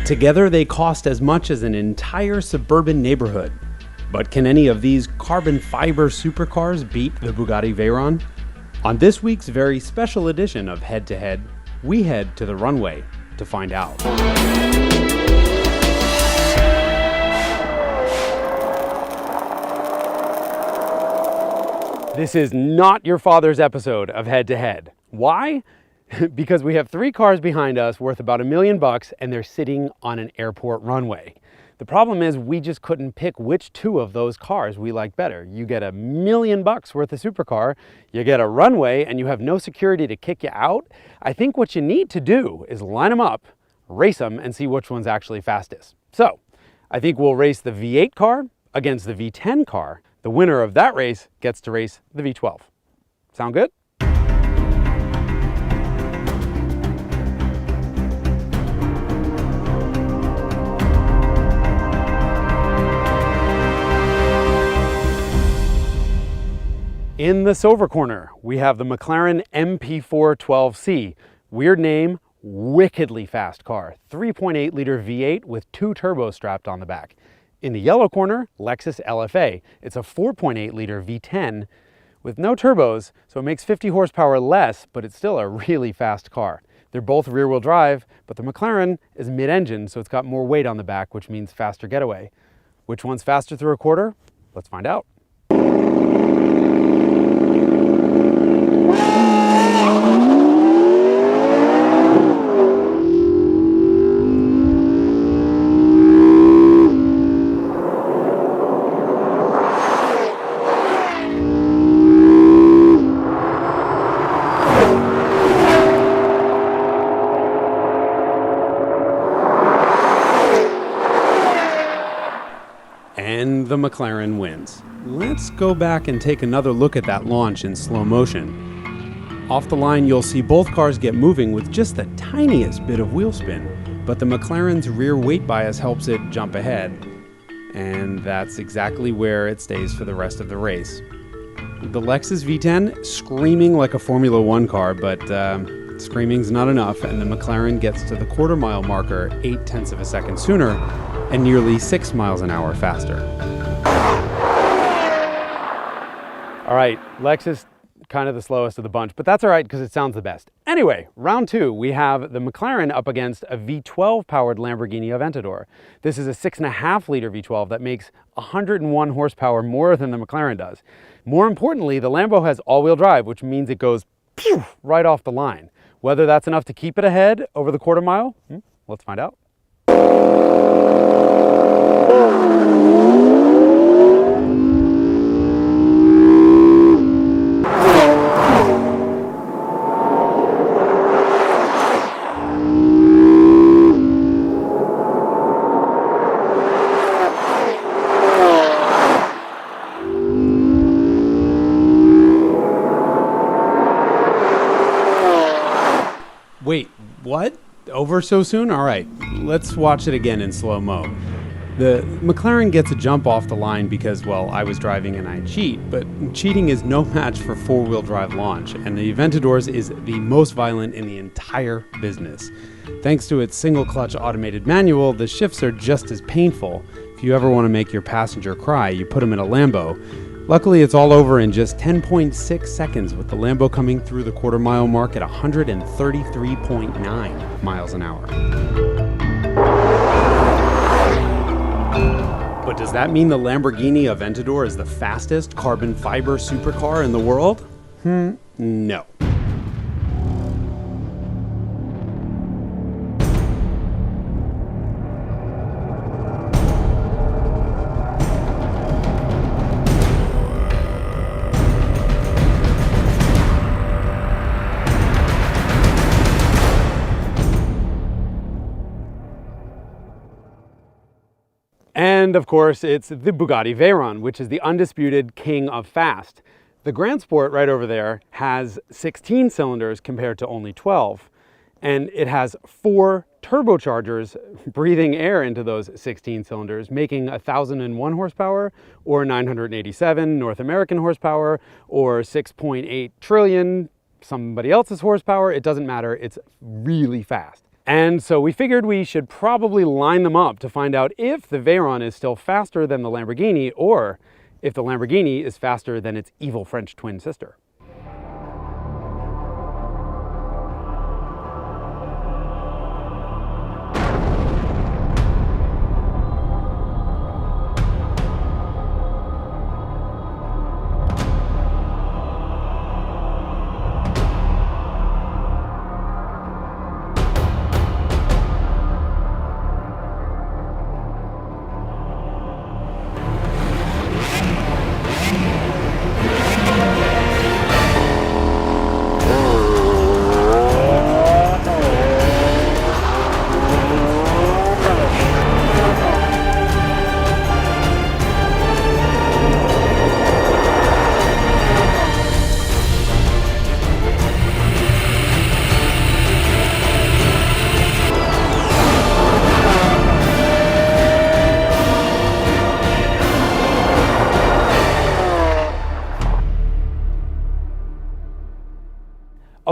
Together, they cost as much as an entire suburban neighborhood. But can any of these carbon fiber supercars beat the Bugatti Veyron? On this week's very special edition of Head to Head, we head to the runway to find out. This is not your father's episode of Head to Head. Why? Because we have three cars behind us worth about $1 million and they're sitting on an airport runway. The problem is we just couldn't pick which two of those cars we like better. You get $1 million worth of supercar, you get a runway, and you have no security to kick you out. I think what you need to do is line them up, race them, and see which one's actually fastest. So I think we'll race the V8 car against the V10 car. The winner of that race gets to race the V12. Sound good? In the silver corner, we have the McLaren MP412C. Weird name, wickedly fast car. 3.8 liter V8 with 2 turbos strapped on the back. In the yellow corner, Lexus LFA. It's a 4.8 liter V10 with no turbos, so it makes 50 horsepower less, but it's still a really fast car. They're both rear-wheel drive, but the McLaren is mid-engine, so it's got more weight on the back, which means faster getaway. Which one's faster through a quarter? Let's find out. And the McLaren wins. Let's go back and take another look at that launch in slow motion. Off the line, you'll see both cars get moving with just the tiniest bit of wheel spin, but the McLaren's rear weight bias helps it jump ahead. And that's exactly where it stays for the rest of the race. The Lexus V10 screaming like a Formula One car, but screaming's not enough, and the McLaren gets to the quarter-mile marker 0.8 of a second sooner and nearly 6 miles an hour faster. All right, Lexus, kind of the slowest of the bunch, but that's all right because it sounds the best. Anyway, round two, we have the McLaren up against a V12-powered Lamborghini Aventador. This is a 6.5 liter V12 that makes 101 horsepower more than the McLaren does. More importantly, the Lambo has all-wheel drive, which means it goes pew, right off the line. Whether that's enough to keep it ahead over the quarter mile, let's find out. Wait, what? Over so soon? All right, let's watch it again in slow-mo. The McLaren gets a jump off the line because, well, I was driving and I cheat, but cheating is no match for four-wheel drive launch, and the Aventador's is the most violent in the entire business. Thanks to its single-clutch automated manual, the shifts are just as painful. If you ever want to make your passenger cry, you put them in a Lambo. Luckily, it's all over in just 10.6 seconds, with the Lambo coming through the quarter-mile mark at 133.9 miles an hour. But does that mean the Lamborghini Aventador is the fastest carbon fiber supercar in the world? No. And of course, it's the Bugatti Veyron, which is the undisputed king of fast. The Grand Sport right over there has 16 cylinders compared to only 12. And it has 4 turbochargers breathing air into those 16 cylinders, making 1,001 horsepower or 987 North American horsepower or 6.8 trillion somebody else's horsepower. It doesn't matter. It's really fast. And so we figured we should probably line them up to find out if the Veyron is still faster than the Lamborghini, or if the Lamborghini is faster than its evil French twin sister.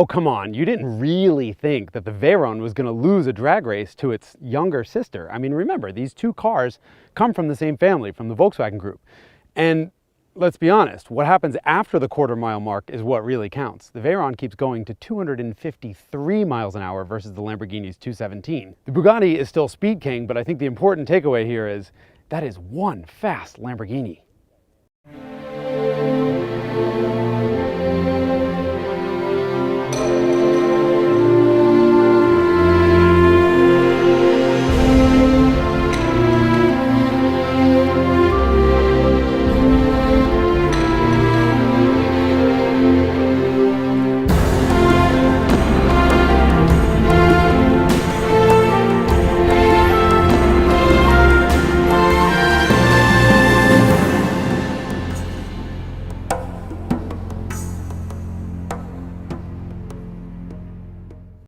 Oh, come on, you didn't really think that the Veyron was going to lose a drag race to its younger sister. I mean, remember, these two cars come from the same family, from the Volkswagen Group. And let's be honest, what happens after the quarter-mile mark is what really counts. The Veyron keeps going to 253 miles an hour versus the Lamborghini's 217. The Bugatti is still speed king, but I think the important takeaway here is that is one fast Lamborghini.